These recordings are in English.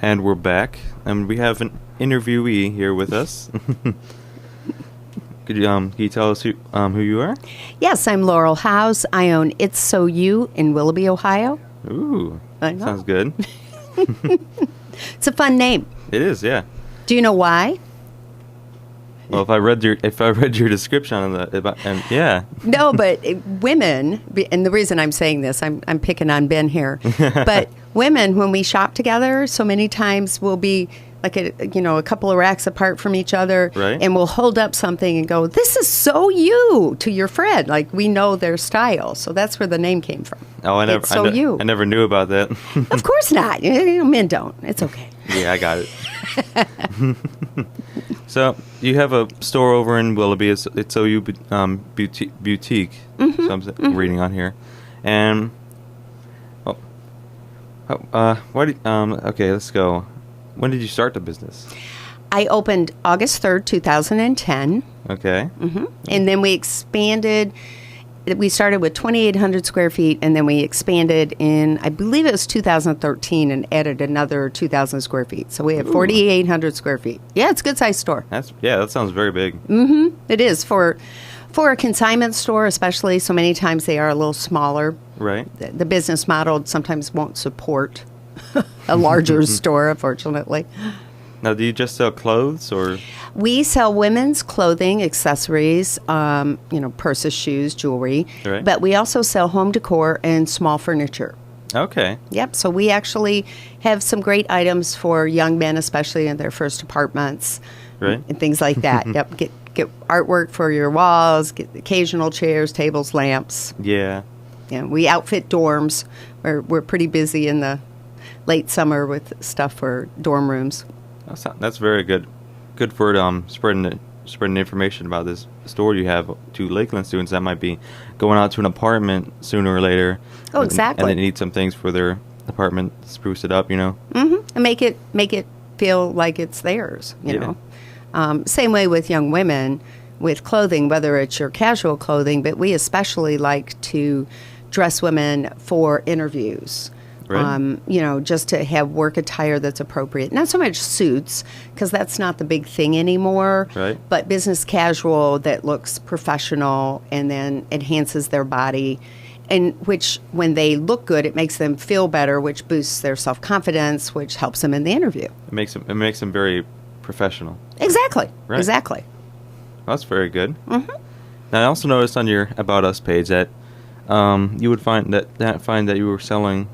And we're back, and we have an interviewee here with us. Can you tell us who you are? Yes, I'm Laurel Howes. I own It's So You in Willoughby, Ohio. Ooh, sounds good. It's a fun name. It is, yeah. Do you know why? Well, if I read your description on yeah. No, but women, and the reason I'm saying this, I'm picking on Ben here, but women, when we shop together, so many times we'll be like a couple of racks apart from each other, right. And we'll hold up something and go, "This is so you," to your friend. Like, we know their style, so that's where the name came from. Oh, I never knew about that. Of course not. Men don't. It's okay. Yeah, I got it. So you have a store over in Willoughby. It's OU boutique. So I'm reading on here, and okay, let's go. When did you start the business? I opened August 3rd, 2010. Okay. And then we expanded. We started with 2,800 square feet, and then we expanded in, I believe it was 2013, and added another 2,000 square feet. So we have 4,800 square feet. Yeah, it's a good-sized store. That sounds very big. It is for a consignment store, especially. So many times they are a little smaller. Right. The business model sometimes won't support a larger store, unfortunately. Now, do you just sell clothes, or? We sell women's clothing, accessories, purses, shoes, jewelry. Right. But we also sell home decor and small furniture. Okay. Yep. So we actually have some great items for young men, especially in their first apartments, right, and things like that. Yep. Get artwork for your walls. Get occasional chairs, tables, lamps. Yeah. Yeah. We outfit dorms. We're pretty busy in the late summer with stuff for dorm rooms. That's very good. Good for spreading information about this store you have to Lakeland students that might be going out to an apartment sooner or later. Oh, exactly. And they need some things for their apartment, spruce it up, And make it feel like it's theirs, you know. Same way with young women with clothing, whether it's your casual clothing, but we especially like to dress women for interviews. Right. Just to have work attire that's appropriate. Not so much suits, because that's not the big thing anymore. Right. But business casual that looks professional and then enhances their body, and which, when they look good, it makes them feel better, which boosts their self-confidence, which helps them in the interview. It makes them very professional. Exactly. Right. Exactly. That's very good. Now, I also noticed on your About Us page that you would find that you were selling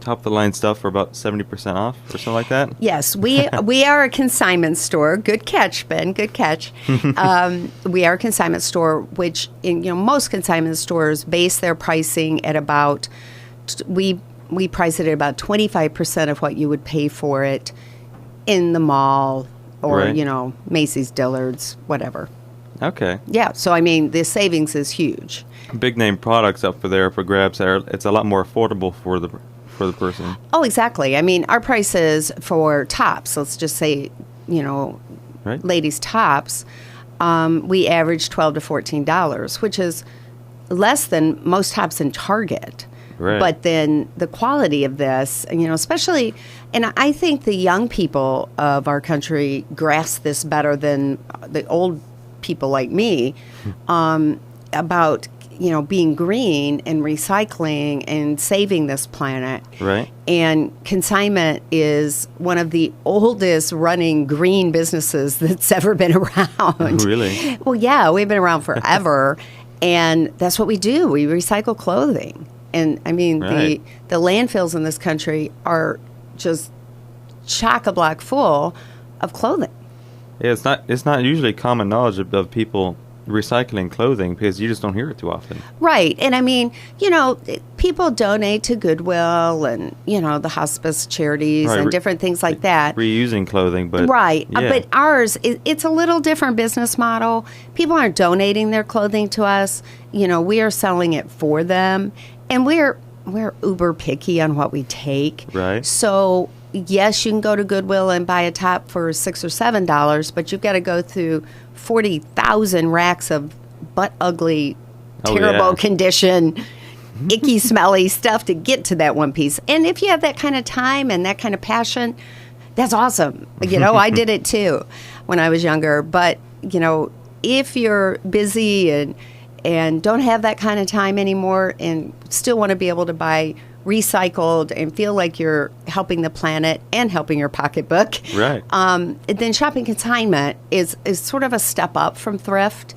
top-of-the-line stuff for about 70% off or something like that? Yes, we are a consignment store. Good catch, Ben. Good catch. We are a consignment store, which most consignment stores base their pricing at about we price it at about 25% of what you would pay for it in the mall or right. Macy's, Dillard's, whatever. Okay. Yeah. So the savings is huge. Big name products up for grabs. It's a lot more affordable for the person. Oh, exactly. Our prices for tops, let's just say, right. ladies' tops, we average $12 to $14, which is less than most tops in Target. Right. But then the quality of this, especially, and I think the young people of our country grasp this better than the old people like me, about being green and recycling and saving this planet. Right. And consignment is one of the oldest running green businesses that's ever been around. Really? Well, yeah, we've been around forever. And that's what we do. We recycle clothing. And right. the landfills in this country are just chock-a-block full of clothing. Yeah, it's not usually common knowledge of people recycling clothing because you just don't hear it too often. Right. And people donate to Goodwill and, the hospice charities right. and different things like that. Reusing clothing, but... Right. Yeah. But ours, it's a little different business model. People aren't donating their clothing to us. We are selling it for them. And we're uber picky on what we take. Right. So, yes, you can go to Goodwill and buy a top for $6 or $7, but you've got to go through 40,000 racks of butt ugly, terrible condition icky, smelly stuff to get to that one piece. And if you have that kind of time and that kind of passion, that's awesome. I did it too when I was younger. But, if you're busy and don't have that kind of time anymore and still want to be able to buy recycled and feel like you're helping the planet and helping your pocketbook, right? Then shopping consignment is sort of a step up from thrift,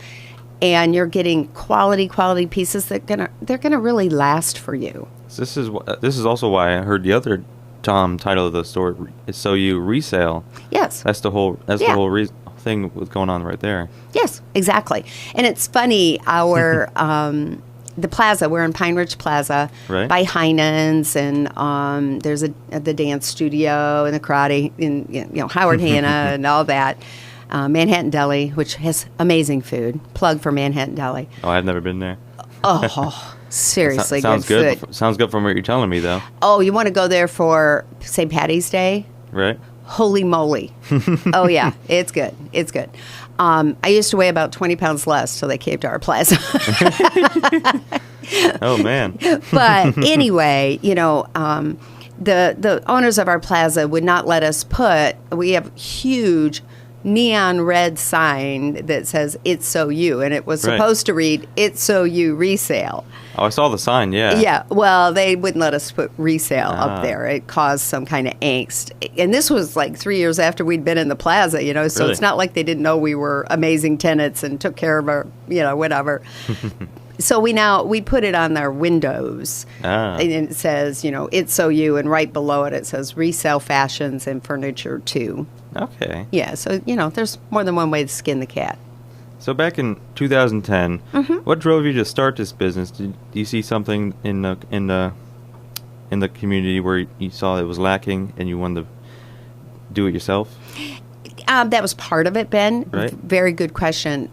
and you're getting quality pieces that they're gonna really last for you. So this is also why I heard the other title of the store is So You Resale. Yes, that's the whole thing with going on right there. Yes, exactly. And it's funny, our the plaza, we're in Pine Ridge Plaza, right, by Heinen's, and there's the dance studio and the karate, and Howard Hanna and all that. Manhattan Deli, which has amazing food. Plug for Manhattan Deli. Oh, I've never been there. Oh, seriously, sounds good food. Sounds good from what you're telling me, though. Oh, you want to go there for St. Patty's Day? Right. Holy moly. Oh, yeah. It's good. It's good. I used to weigh about 20 pounds less till they came to our plaza. Oh, man. But anyway, the owners of our plaza would not let us we have huge neon red sign that says "It's So You," and it was supposed to read "It's So You Resale." Oh, I saw the sign. Yeah. Yeah. Well, they wouldn't let us put resale up there. It caused some kind of angst, and this was like 3 years after we'd been in the plaza. So really? It's not like they didn't know we were amazing tenants and took care of our, whatever. So we put it on their windows, and it says, "It's So You," and right below it says "Resale Fashions and Furniture Too." Okay. Yeah, so there's more than one way to skin the cat. So back in 2010, what drove you to start this business? Did you see something in the community where you saw it was lacking and you wanted to do it yourself? That was part of it, Ben. Right. Very good question.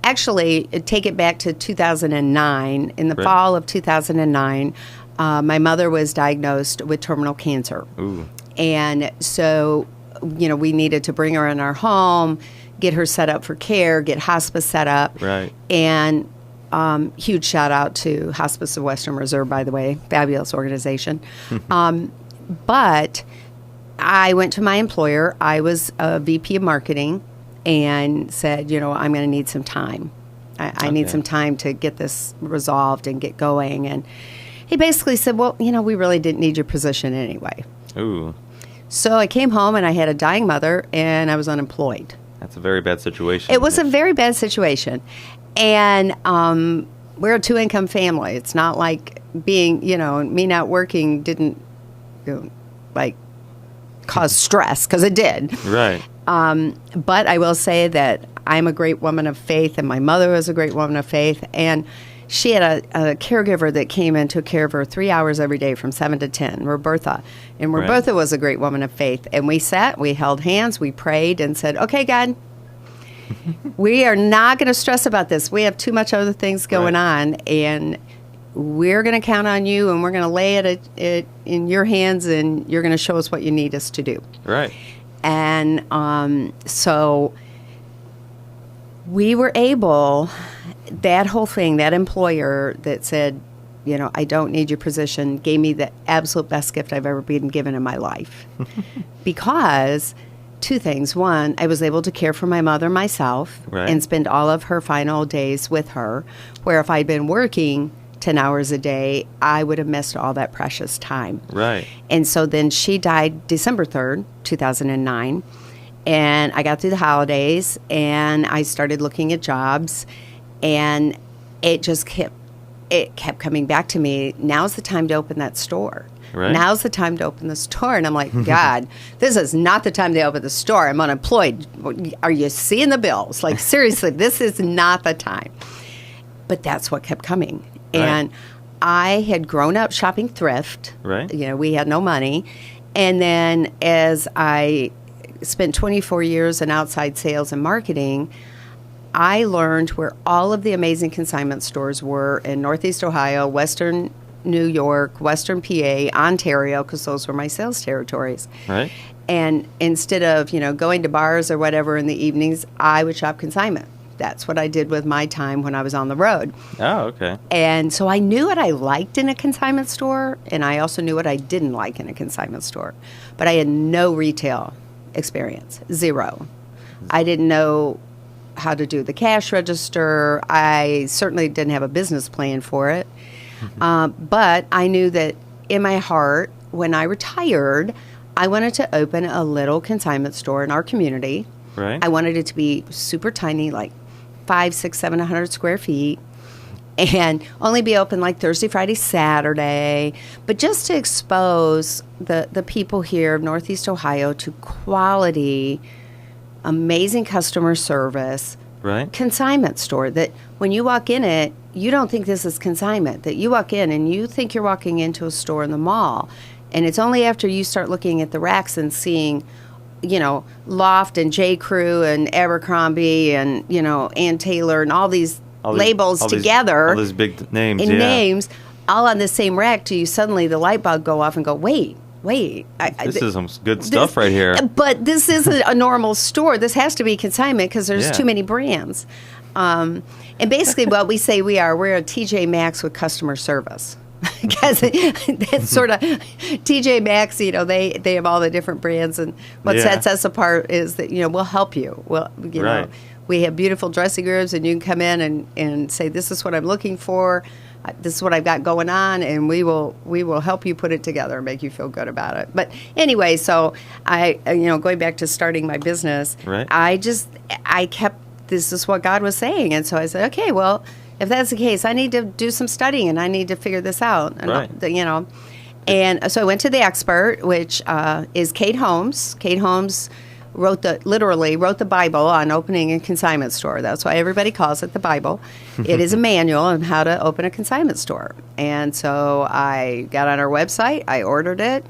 Actually, take it back to 2009. In the fall of 2009, my mother was diagnosed with terminal cancer. Ooh. And so, we needed to bring her in our home, get her set up for care, get hospice set up. Right. And huge shout out to Hospice of Western Reserve, by the way. Fabulous organization. But I went to my employer. I was a VP of marketing and said, I'm going to need some time. I need some time to get this resolved and get going. And he basically said, well, we really didn't need your position anyway. Ooh. So I came home and I had a dying mother and I was unemployed. That's a very bad situation. It was a very bad situation. And we're a two-income family. It's not like being, me not working didn't, cause stress, because it did. Right. But I will say that I'm a great woman of faith, and my mother was a great woman of faith. And she had a caregiver that came and took care of her 3 hours every day from 7 to 10, Roberta. And Roberta was a great woman of faith. And we sat, we held hands, we prayed and said, okay, God, we are not going to stress about this. We have too much other things going on, and we're going to count on you, and we're going to lay it in your hands, and you're going to show us what you need us to do. Right. And so we were able, that whole thing, that employer that said, I don't need your position, gave me the absolute best gift I've ever been given in my life. Because two things. One, I was able to care for my mother myself and spend all of her final days with her, where if I'd been working 10 hours a day, I would have missed all that precious time. Right. And so then she died December 3rd, 2009, and I got through the holidays, and I started looking at jobs, and it just kept coming back to me. Now's the time to open that store. Right. Now's the time to open the store. And I'm like, God, this is not the time to open the store. I'm unemployed. Are you seeing the bills? Like, seriously, this is not the time. But that's what kept coming. Right. And I had grown up shopping thrift. Right. We had no money. And then as I spent 24 years in outside sales and marketing, I learned where all of the amazing consignment stores were in Northeast Ohio, Western New York, Western PA, Ontario, because those were my sales territories. Right. And instead of, going to bars or whatever in the evenings, I would shop consignment That's what I did with my time when I was on the road. Oh, okay. And so I knew what I liked in a consignment store, and I also knew what I didn't like in a consignment store. But I had no retail experience, zero. I didn't know how to do the cash register. I certainly didn't have a business plan for it. But I knew that in my heart, when I retired, I wanted to open a little consignment store in our community. Right. I wanted it to be super tiny, like 500, 600, 700 square feet, and only be open like Thursday, Friday, Saturday. But just to expose the people here of Northeast Ohio to quality, amazing customer service, Right. consignment store that when you walk in it, you don't think this is consignment, that you walk in and you think you're walking into a store in the mall. And it's only after you start looking at the racks and seeing, Loft and J. Crew and Abercrombie and, Ann Taylor and all these labels together. All these big names, and names all on the same rack, do you suddenly the light bulb go off and go, wait. This is some good stuff right here. But this isn't a normal store. This has to be consignment because there's too many brands. And basically what we say we're a TJ Maxx with customer service. Because that's sort of TJ Maxx, they have all the different brands, and what sets us apart is that we'll help you. Well, we have beautiful dressing rooms, and you can come in and say, this is what I'm looking for, this is what I've got going on, and we will help you put it together and make you feel good about it. But anyway, so I going back to starting my business, I kept, this is what God was saying, and so I said, okay, well, if that's the case, I need to do some studying and I need to figure this out. And, And so I went to the expert, which is Kate Holmes. Kate Holmes literally wrote the Bible on opening a consignment store. That's why everybody calls it the Bible. It is a manual on how to open a consignment store. And so I got on her website, I ordered it,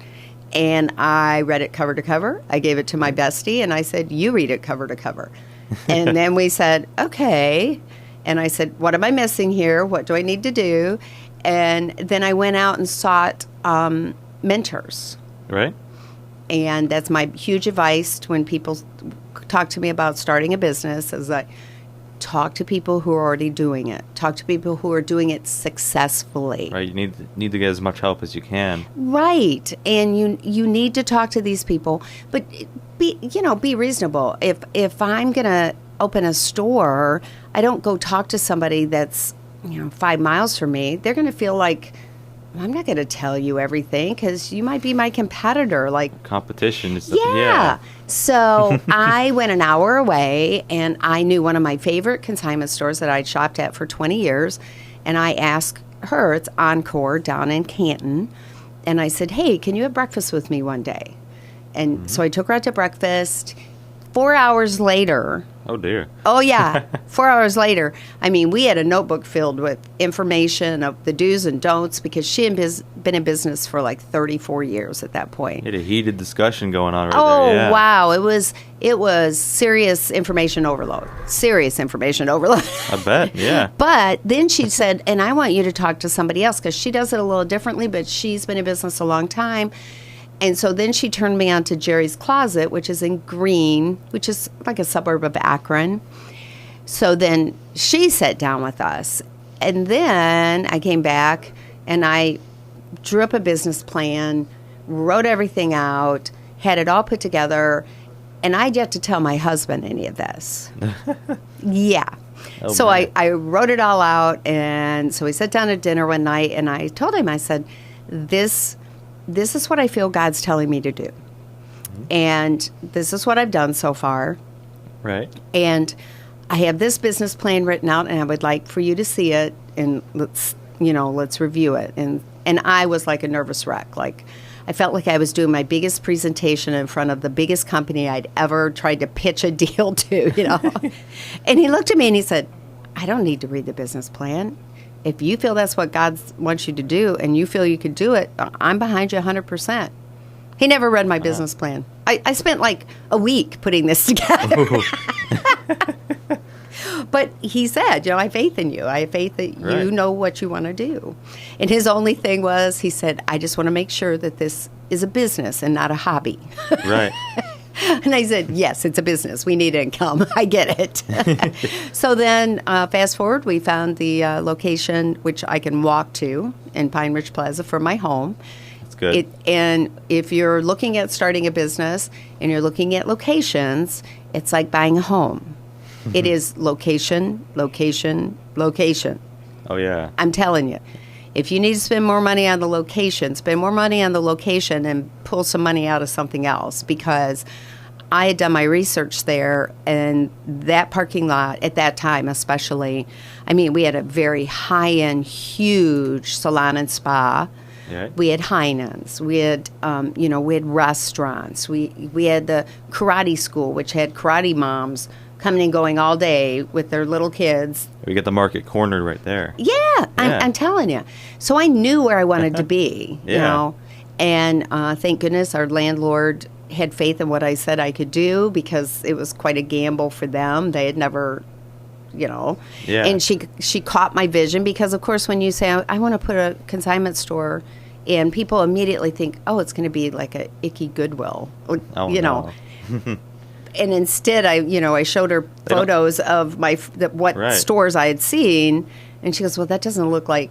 and I read it cover to cover. I gave it to my bestie, and I said, you read it cover to cover. And then we said, okay. And I said, what am I missing here? What do I need to do? And then I went out and sought mentors. Right. And that's my huge advice when people talk to me about starting a business, is like, talk to people who are already doing it. Talk to people who are doing it successful. Right. You need to get as much help as you can. Right. And you need to talk to these people. But be reasonable. If I'm going to open a store, I don't go talk to somebody that's 5 miles from me. They're going to feel like, I'm not going to tell you everything because you might be my competitor. Like competition is So I went an hour away, and I knew one of my favorite consignment stores that I'd shopped at for 20 years, and I asked her, it's Encore down in Canton, and I said, hey, can you have breakfast with me one day? And so I took her out to breakfast. 4 hours later. Oh, dear. Oh, yeah. 4 hours later. I mean, we had a notebook filled with information of the do's and don'ts because she had been in business for like 34 years at that point. You had a heated discussion going on right there. Oh, wow. It was serious information overload. Serious information overload. I bet, yeah. But then she said, and I want you to talk to somebody else because she does it a little differently, but she's been in business a long time. And so then she turned me on to Jerry's Closet, which is in Greene, which is like a suburb of Akron. So then she sat down with us. And then I came back and I drew up a business plan, wrote everything out, had it all put together. And I'd yet to tell my husband any of this. Yeah. Oh, so I wrote it all out. And so we sat down at dinner one night and I told him, I said, this is what I feel God's telling me to do. And this is what I've done so far. Right. And I have this business plan written out, and I would like for you to see it, and let's review it. And I was like a nervous wreck. Like, I felt like I was doing my biggest presentation in front of the biggest company I'd ever tried to pitch a deal to, And he looked at me and he said, I don't need to read the business plan. If you feel that's what God wants you to do and you feel you could do it, I'm behind you 100%. He never read my business plan. I spent like a week putting this together. But he said, I have faith in you. I have faith that you know what you want to do. And his only thing was, he said, I just want to make sure that this is a business and not a hobby. Right. And I said, yes, it's a business. We need income. I get it. So then, fast forward, we found the location which I can walk to in Pine Ridge Plaza for my home. That's good. And if you're looking at starting a business and you're looking at locations, it's like buying a home. It is location, location, location. Oh, yeah. I'm telling you. If you need to spend more money on the location, spend more money on the location and pull some money out of something else, because I had done my research there, and that parking lot at that time especially, I mean, we had a very high-end, huge salon and spa. Yeah. We had Heinen's. We had, we had restaurants. We had the karate school, which had karate moms coming and going all day with their little kids. We get the market cornered right there. Yeah, I'm telling you. So I knew where I wanted to be, Yeah. you know. And thank goodness our landlord had faith in what I said I could do, because it was quite a gamble for them. They had never, Yeah. And she caught my vision, because, of course, when you say, I want to put a consignment store, and people immediately think, oh, it's going to be like a icky Goodwill, No. And instead, I showed her photos of what stores I had seen, and she goes, "Well, that doesn't look like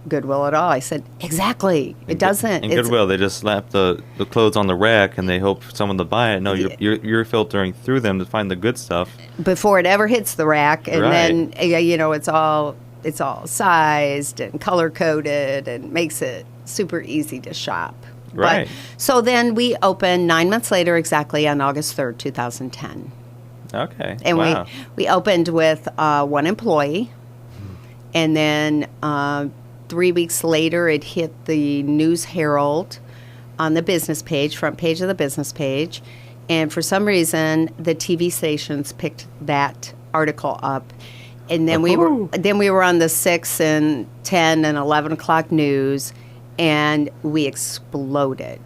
Goodwill at all." I said, "Exactly, it doesn't." In Goodwill, they just slap the clothes on the rack and they hope someone to buy it. No, you're filtering through them to find the good stuff before it ever hits the rack, and Right. then it's all sized and color coded, and makes it super easy to shop. Right. So then we opened 9 months later, exactly on August 3rd, 2010. Okay. And wow. we opened with one employee, and then 3 weeks later it hit the News Herald on the business page, front page of the business page, and for some reason the TV stations picked that article up, and then we were on the 6 and 10 and 11 o'clock news, and we exploded.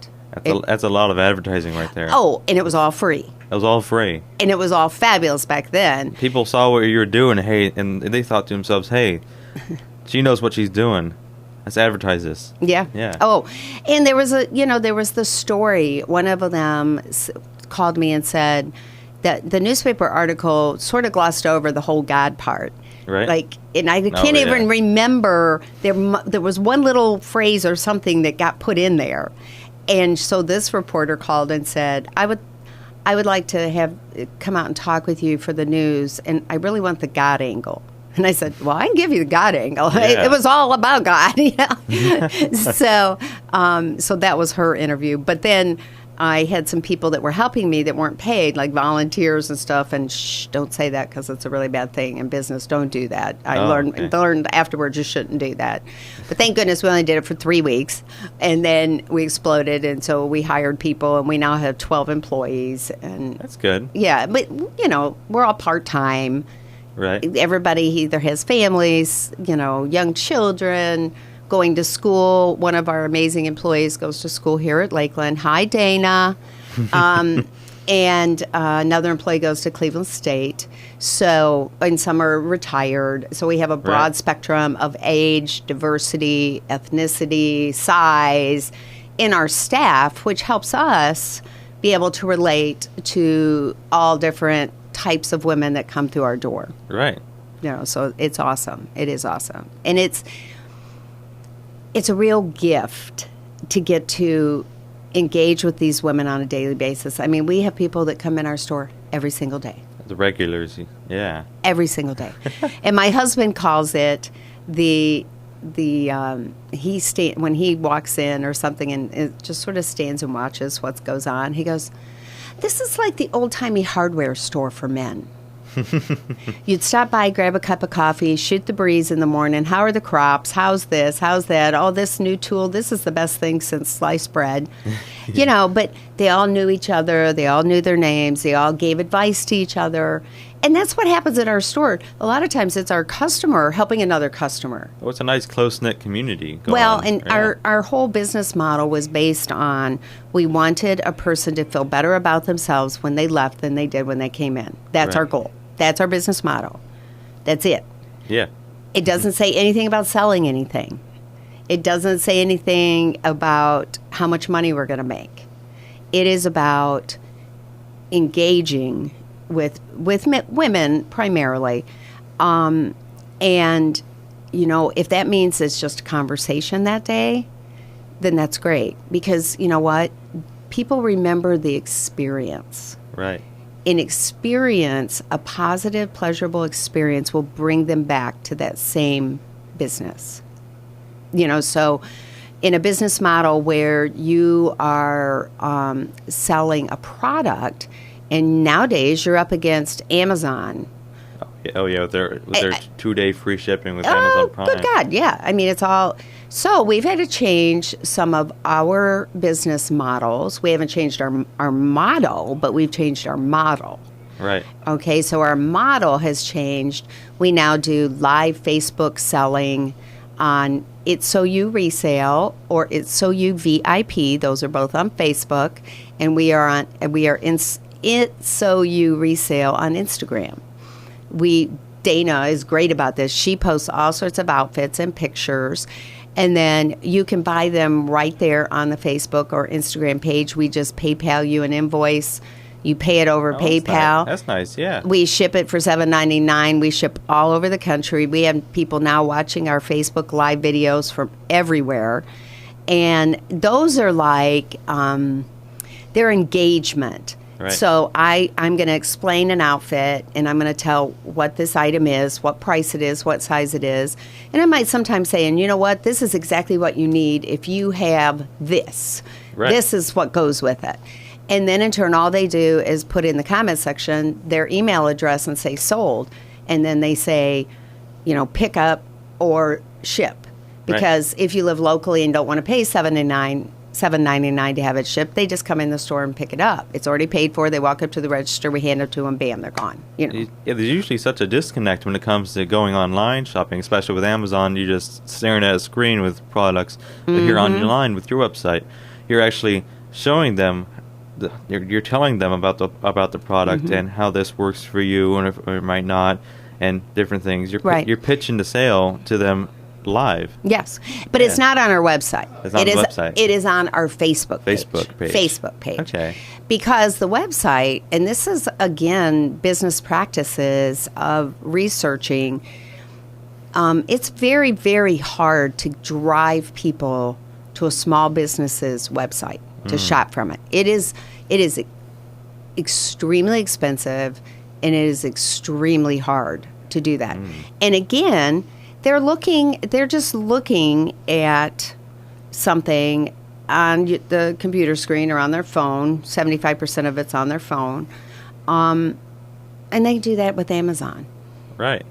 That's a lot of advertising right there. Oh, and it was all free. It was all free. And it was all fabulous back then. People saw what you were doing, and they thought to themselves, hey, she knows what she's doing. Let's advertise this. Yeah. Yeah. Oh, and there was the story. One of them called me and said that the newspaper article sort of glossed over the whole God part. Right. And I can't even remember. There was one little phrase or something that got put in there. And so this reporter called and said, I would like to have come out and talk with you for the news, and I really want the God angle. And I said, well, I can give you the God angle. Yeah. It was all about God. So that was her interview. But then I had some people that were helping me that weren't paid, like volunteers and stuff. And don't say that, because it's a really bad thing in business. Don't do that. I learned afterwards you shouldn't do that. But thank goodness we only did it for 3 weeks. And then we exploded. And so we hired people, and we now have 12 employees. And That's good. yeah, but, we're all part-time. Right. Everybody either has families, young children, going to school. One of our amazing employees goes to school here at Lakeland. Hi, Dana. And another employee goes to Cleveland State. So, and some are retired. So we have a broad spectrum of age, diversity, ethnicity, size in our staff, which helps us be able to relate to all different types of women that come through our door. Right. So it's awesome. It is awesome. And it's a real gift to get to engage with these women on a daily basis. I mean, we have people that come in our store every single day. The regulars, yeah. Every single day. And my husband calls it when he walks in or something and it just sort of stands and watches what goes on, he goes, this is like the old-timey hardware store for men. You'd stop by, grab a cup of coffee, shoot the breeze in the morning. How are the crops? How's this? How's that? Oh, this new tool. This is the best thing since sliced bread. But they all knew each other. They all knew their names. They all gave advice to each other. And that's what happens at our store. A lot of times it's our customer helping another customer. Well, it's a nice close-knit community going on. And our whole business model was based on we wanted a person to feel better about themselves when they left than they did when they came in. That's our goal. That's our business model. That's it. Yeah. It doesn't say anything about selling anything. It doesn't say anything about how much money we're going to make. It is about engaging with women primarily, and if that means it's just a conversation that day, then that's great, because you know what, people remember the experience. Right. An experience, a positive, pleasurable experience, will bring them back to that same business. So in a business model where you are selling a product, and nowadays you're up against Amazon. Oh yeah, with their 2-day free shipping with Amazon Prime. Oh, good God, yeah. I mean, it's all... So we've had to change some of our business models. We haven't changed our model, but we've changed our model. Right. Okay, so our model has changed. We now do live Facebook selling on It's So You Resale or It's So You VIP. Those are both on Facebook, and we are in It's So You Resale on Instagram. Dana is great about this. She posts all sorts of outfits and pictures, and then you can buy them right there on the Facebook or Instagram page. We just PayPal you an invoice. You pay it over PayPal. That's nice, yeah. We ship it for $7.99. We ship all over the country. We have people now watching our Facebook Live videos from everywhere. And those are like, they're engagement. Right. So I'm going to explain an outfit, and I'm going to tell what this item is, what price it is, what size it is. And I might sometimes say, and you know what, this is exactly what you need if you have this. Right. This is what goes with it. And then in turn, all they do is put in the comment section their email address and say sold. And then they say, pick up or ship. Because if you live locally and don't want to pay $7.99 to have it shipped, they just come in the store and pick it up. It's already paid for. They walk up to the register, we hand it to them, bam, they're gone. Yeah, there's usually such a disconnect when it comes to going online shopping, especially with Amazon. You're just staring at a screen with products. But here online with your website, you're actually showing them, you're telling them about the product and how this works for you or it might not, and different things. You're pitching the sale to them live. Yes, but it's not on our website. It's on the website. It is on our Facebook page. Facebook page. Okay. Because the website, and this is, again, business practices of researching, it's very, very hard to drive people to a small business's website to shop from it. It is extremely expensive, and it is extremely hard to do that. And again, they're just looking at something on the computer screen or on their phone. 75% of it's on their phone. And they do that with Amazon. Right.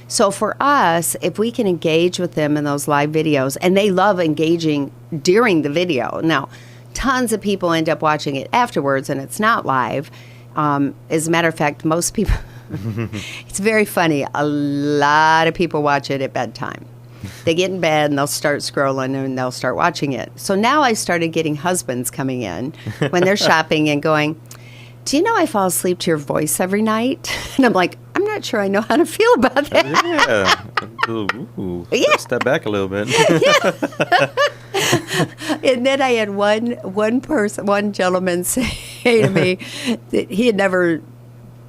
So for us, if we can engage with them in those live videos, and they love engaging during the video. Now, tons of people end up watching it afterwards, and it's not live. As a matter of fact, most people... It's very funny. A lot of people watch it at bedtime. They get in bed and they'll start scrolling and they'll start watching it. So now I started getting husbands coming in when they're shopping and going, do you know I fall asleep to your voice every night? And I'm like, I'm not sure I know how to feel about that. Yeah. Step back a little bit. And then I had one gentleman say to me that he had never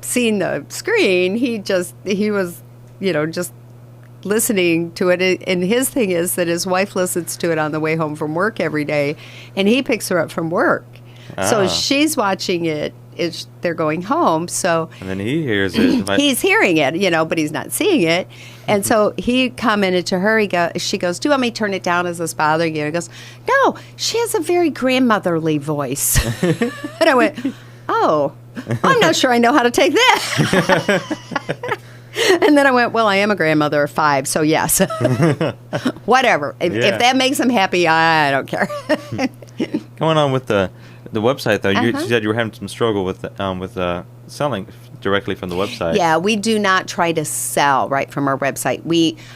seen the screen. He was, just listening to it. And his thing is that his wife listens to it on the way home from work every day, and he picks her up from work. So she's watching it. They're going home. So and then he hears it. He's hearing it, but he's not seeing it. And so he commented to her. She goes, "Do you want me to turn it down? Is this bothering you?" He goes, "No, she has a very grandmotherly voice." And I went, "Oh, I'm not sure I know how to take that." And then I went, well, I am a grandmother of 5, so yes. Whatever. If that makes them happy, I don't care. Going on with the website, though, you said you were having some struggle with selling directly from the website. Yeah, we do not try to sell right from our website.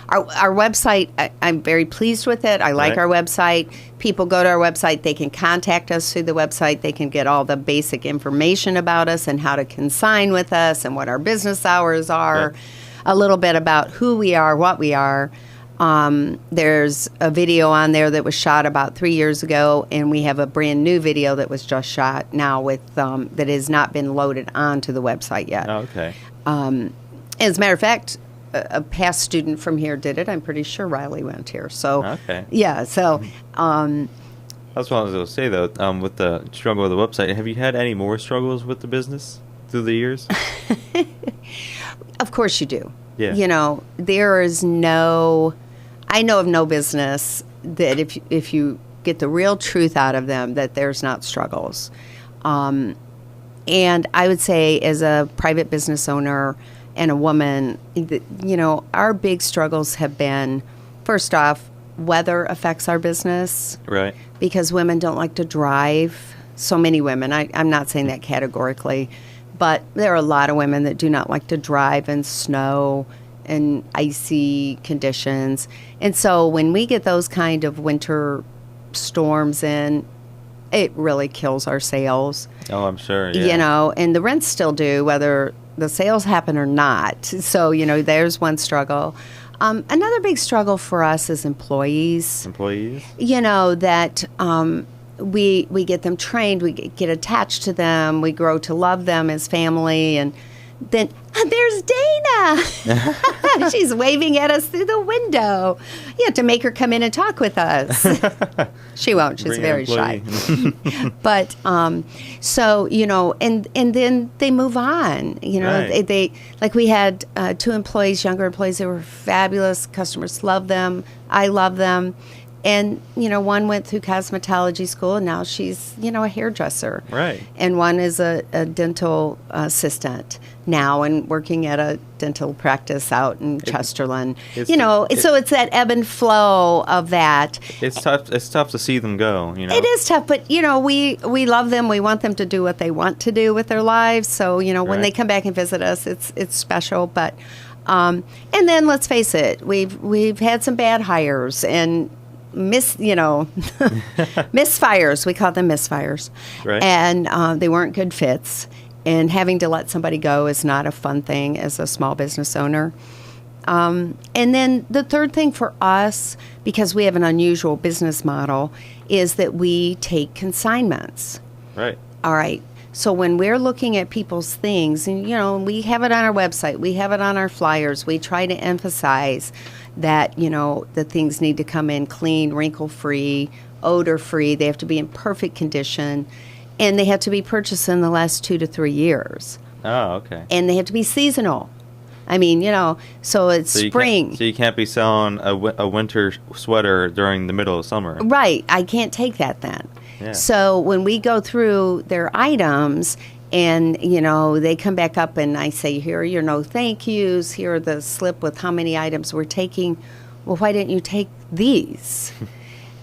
Our website, I'm very pleased with it. I like our website. People go to our website. They can contact us through the website. They can get all the basic information about us and how to consign with us and what our business hours are, a little bit about who we are, what we are. There's a video on there that was shot about 3 years ago, and we have a brand new video that was just shot now with that has not been loaded onto the website yet. Oh, okay. As a matter of fact, a past student from here did it. I'm pretty sure Riley went here. So, okay. Yeah. So, That's what I was going to say, though, with the struggle with the website. Have you had any more struggles with the business through the years? Of course you do. Yeah. You know, there is I know of no business that if you get the real truth out of them, that there's not struggles. And I would say as a private business owner and a woman, you know, our big struggles have been, first off, weather affects our business. Right. Because women don't like to drive. So many women. I'm not saying that categorically, but there are a lot of women that do not like to drive in snow and icy conditions. And so when we get those kind of winter storms in, it really kills our sales. Oh, I'm sure, yeah. You know, and the rents still do, whether the sales happen or not. So, you know, there's one struggle. Another big struggle for us is employees. Employees? You know, that we get them trained, we get attached to them, we grow to love them as family, and then there's Dana. She's waving at us through the window. You have to make her come in and talk with us. She won't. She's very shy. But so, you know, and then they move on. You know, right. they like we had 2 employees, younger employees. They were fabulous. Customers love them. I love them. And, you know, one went through cosmetology school, and now she's, you know, a hairdresser. Right. And one is a dental assistant now and working at a dental practice out in Chesterland. You know, so it's that ebb and flow of that. It's tough. It's tough to see them go, you know. It is tough, but, you know, we love them. We want them to do what they want to do with their lives. So, you know, when Right. they come back and visit us, it's special. But, and then let's face it, we've had some bad hires and misfires. We call them misfires. Right. And they weren't good fits. And having to let somebody go is not a fun thing as a small business owner. And then the third thing for us, because we have an unusual business model, is that we take consignments. Right. All right. So when we're looking at people's things, and, you know, we have it on our website, we have it on our flyers, we try to emphasize that, you know, the things need to come in clean, wrinkle-free, odor-free. They have to be in perfect condition, and they have to be purchased in the last 2 to 3 years. Oh, okay. And they have to be seasonal. I mean, you know, so it's spring. So you can't be selling a winter sweater during the middle of summer. Right. I can't take that then. Yeah. So when we go through their items and, you know, they come back up and I say, here are your no thank yous, here are the slip with how many items we're taking. Well, why didn't you take these?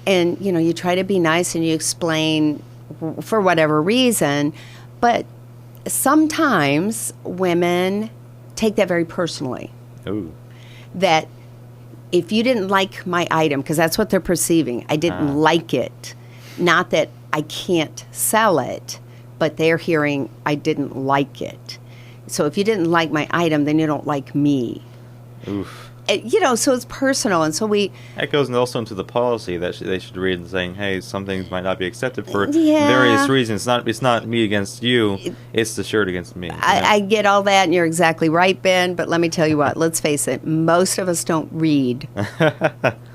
And, you know, you try to be nice and you explain for whatever reason. But sometimes women take that very personally. Ooh. That if you didn't like my item, because that's what they're perceiving, I didn't like it. Not that I can't sell it, but they're hearing I didn't like it. So if you didn't like my item, then you don't like me. Oof. You know, so it's personal. And so That goes also into the policy that they should read and saying, hey, some things might not be accepted for Yeah. various reasons. It's not me against you. It's the shirt against me. I get all that, and you're exactly right, Ben. But let me tell you what, let's face it, most of us don't read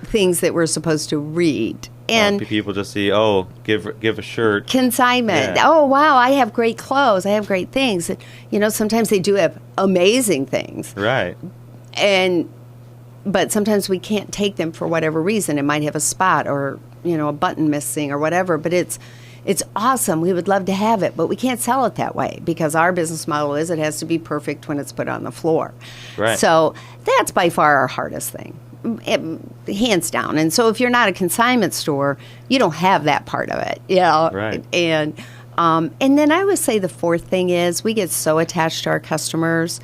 things that we're supposed to read. And people just see, oh, give a shirt. Consignment. Yeah. Oh, wow, I have great clothes. I have great things. You know, sometimes they do have amazing things. Right. But sometimes we can't take them for whatever reason. It might have a spot or, you know, a button missing or whatever. But it's awesome. We would love to have it, but we can't sell it that way because our business model is it has to be perfect when it's put on the floor. Right. So that's by far our hardest thing, hands down. And so if you're not a consignment store, you don't have that part of it. You know? Right. And then I would say the fourth thing is we get so attached to our customers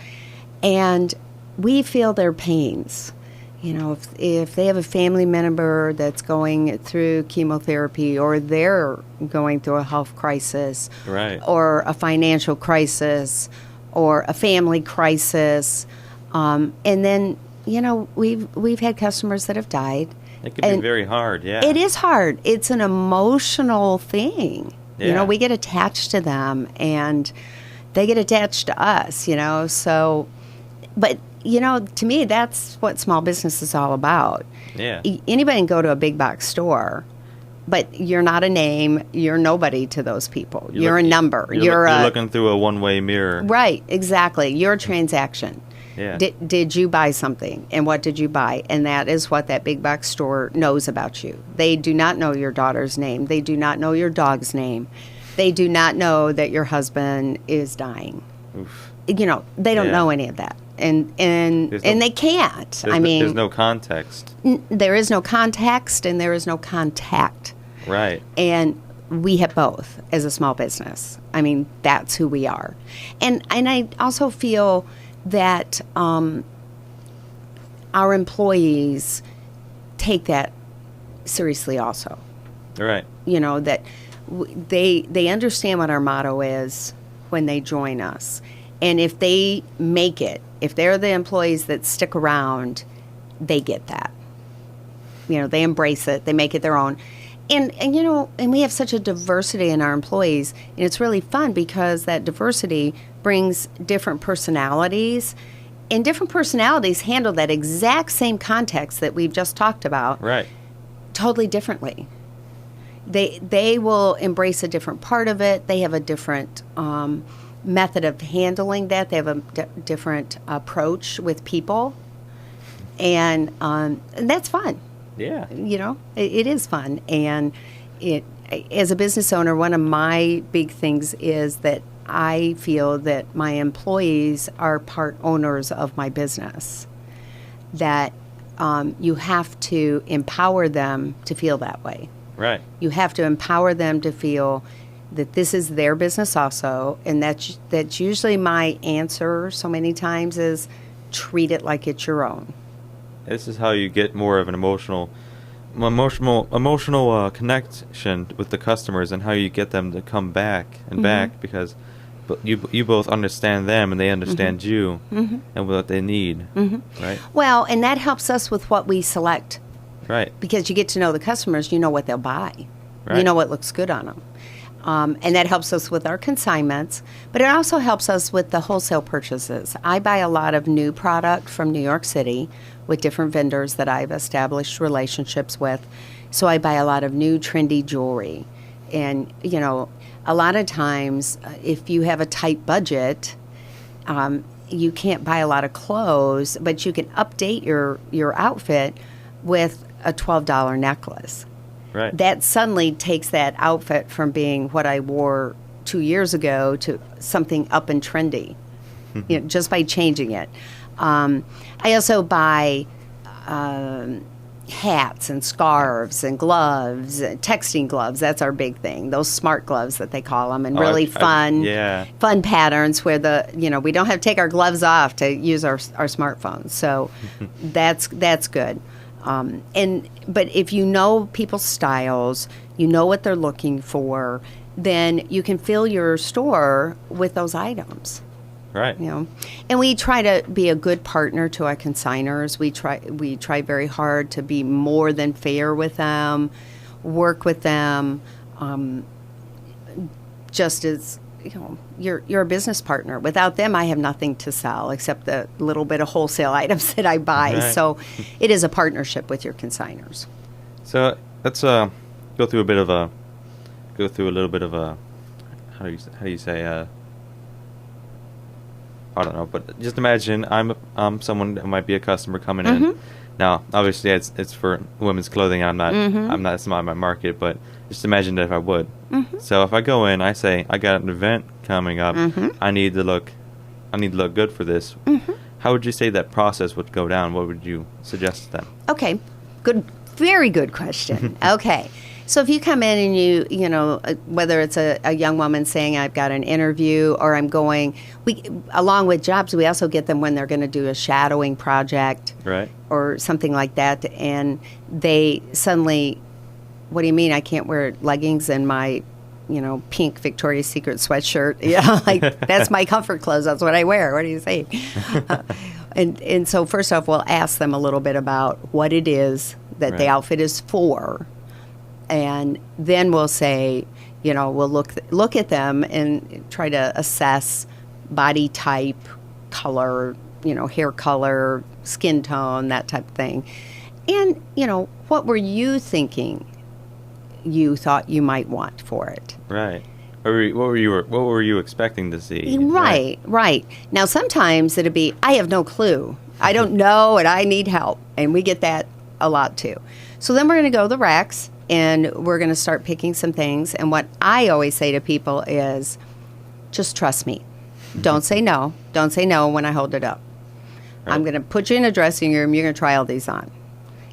and we feel their pains. You know, if they have a family member that's going through chemotherapy or they're going through a health crisis Right. or a financial crisis or a family crisis, and then we've had customers that have died. It can be very hard, yeah. It is hard. It's an emotional thing. Yeah. We get attached to them, and they get attached to us, So, but, to me, that's what small business is all about. Yeah. Anybody can go to a big box store, but you're not a name. You're nobody to those people. You're a number. You're looking through a one-way mirror. Right, exactly. You're a transaction. Yeah. Did you buy something, and what did you buy? And that is what that big box store knows about you. They do not know your daughter's name. They do not know your dog's name. They do not know that your husband is dying. Oof. They don't know any of that, and they can't. There's no context. There is no context, and there is no contact. Right. And we have both as a small business. That's who we are, and I also feel that our employees take that seriously also. Right. That they understand what our motto is when they join us. And if they make it, if they're the employees that stick around, they get that. They embrace it. They make it their own. And we have such a diversity in our employees, and it's really fun because that diversity brings different personalities, and different personalities handle that exact same context that we've just talked about right. totally differently. They will embrace a different part of it. They have a different method of handling that. They have a different approach with people, and that's fun. Yeah. It is fun. And as a business owner, one of my big things is that I feel that my employees are part owners of my business, that you have to empower them to feel that way. Right. You have to empower them to feel that this is their business also, and that's usually my answer so many times is treat it like it's your own. This is how you get more of an emotional connection with the customers, and how you get them to come back and back, because you both understand them and they understand you and what they need, right? Well, and that helps us with what we select, right? Because you get to know the customers, you know what they'll buy, right. You know what looks good on them. And that helps us with our consignments, but it also helps us with the wholesale purchases. I buy a lot of new product from New York City with different vendors that I've established relationships with. So I buy a lot of new trendy jewelry. And, a lot of times if you have a tight budget, you can't buy a lot of clothes, but you can update your outfit with a $12 necklace. Right. That suddenly takes that outfit from being what I wore 2 years ago to something up and trendy, just by changing it. I also buy hats and scarves and gloves, texting gloves. That's our big thing. Those smart gloves that they call them, and really fun patterns where we don't have to take our gloves off to use our smartphones. So that's good. But if you know people's styles, you know what they're looking for, then you can fill your store with those items. Right. And we try to be a good partner to our consigners. We try very hard to be more than fair with them, work with them, just as you're a business partner. Without them, I have nothing to sell except the little bit of wholesale items that I buy. Right. So it is a partnership with your consigners. So let's go through a little bit of a how do you say I don't know, but just imagine I'm someone that might be a customer coming in. Now, obviously, it's for women's clothing. It's not my market, but just imagine that if I would. So if I go in, I say I got an event coming up. I need to look good for this. How would you say that process would go down? What would you suggest to them? Okay, good, very good question. Okay. So if you come in and whether it's a young woman saying I've got an interview, or along with jobs, we also get them when they're going to do a shadowing project, right, or something like that, and they suddenly, what do you mean I can't wear leggings and my pink Victoria's Secret sweatshirt? Like that's my comfort clothes. That's what I wear. What do you say? And so first off, we'll ask them a little bit about what it is that the outfit is for. And then we'll say, we'll look at them and try to assess body type, color, hair color, skin tone, that type of thing. And, what were you thinking you thought you might want for it? Right. What were you expecting to see? Right. Now, sometimes it'd be, I have no clue. I don't know, and I need help. And we get that a lot, too. So then we're going to go to the racks, and we're going to start picking some things. And what I always say to people is, just trust me. Don't say no. Don't say no when I hold it up. Right. I'm going to put you in a dressing room. You're going to try all these on.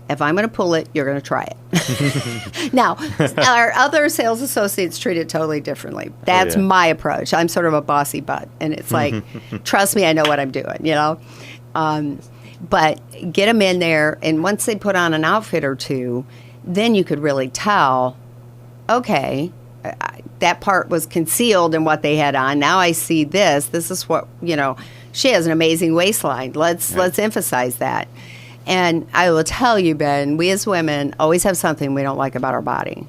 If I'm going to pull it, you're going to try it. Now, our other sales associates treat it totally differently. That's my approach. I'm sort of a bossy butt. And it's like, trust me, I know what I'm doing, But get them in there, and once they put on an outfit or two, then you could really tell, okay, that part was concealed in what they had on. Now I see this. This is what, she has an amazing waistline. Let's emphasize that. And I will tell you, Ben, we as women always have something we don't like about our body.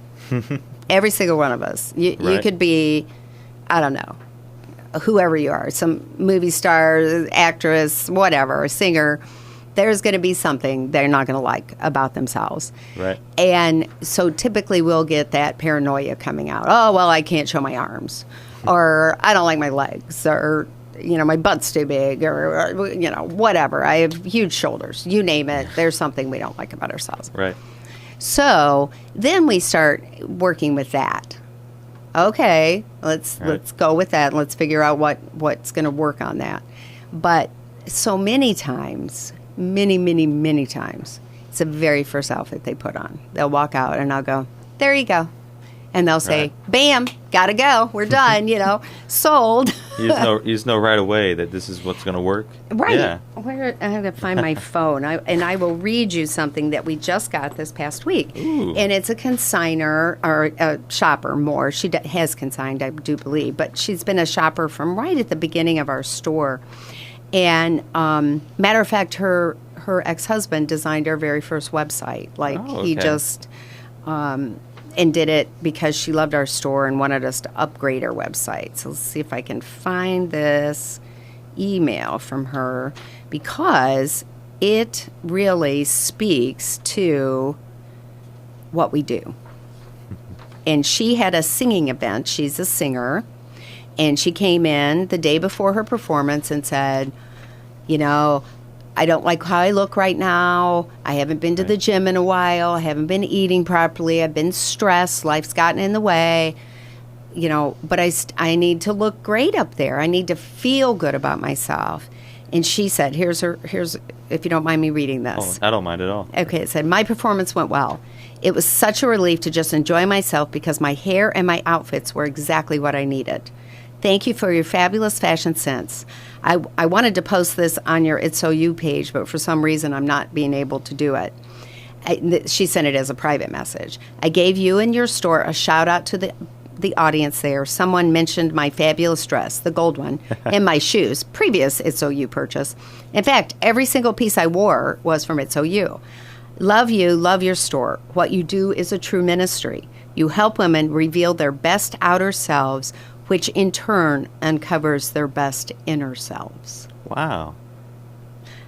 Every single one of us. You could be, I don't know, whoever you are, some movie star, actress, whatever, a singer. There's going to be something they're not going to like about themselves. Right. And so typically we'll get that paranoia coming out. Oh, well, I can't show my arms. Or I don't like my legs. Or, my butt's too big. Or, whatever. I have huge shoulders. You name it. There's something we don't like about ourselves. Right. So then we start working with that. Okay, let's go with that. Let's figure out what's going to work on that. But so many times, many times, it's the very first outfit they put on. They'll walk out and I'll go, there you go. And they'll say, bam, gotta go. We're done, sold. You just know right away that this is what's going to work. Right. Yeah. I have to find my phone. I will read you something that we just got this past week. Ooh. And it's a consigner, or a shopper more. She has consigned, I do believe. But she's been a shopper from right at the beginning of our store. And matter of fact, her ex-husband designed our very first website. He just... and did it because she loved our store and wanted us to upgrade our website. So let's see if I can find this email from her, because it really speaks to what we do. And she had a singing event. She's a singer. And she came in the day before her performance and said, I don't like how I look right now. I haven't been to the gym in a while. I haven't been eating properly. I've been stressed. Life's gotten in the way. But I need to look great up there. I need to feel good about myself. And she said, here's if you don't mind me reading this. Oh, I don't mind at all. Okay, it said, my performance went well. It was such a relief to just enjoy myself because my hair and my outfits were exactly what I needed. Thank you for your fabulous fashion sense. I wanted to post this on your It's So You page, but for some reason I'm not being able to do it. She sent it as a private message. I gave you and your store a shout out to the audience there. Someone mentioned my fabulous dress, the gold one, and my shoes, previous It's So You purchase. In fact, every single piece I wore was from It's So You. Love you, love your store. What you do is a true ministry. You help women reveal their best outer selves, which in turn uncovers their best inner selves. Wow.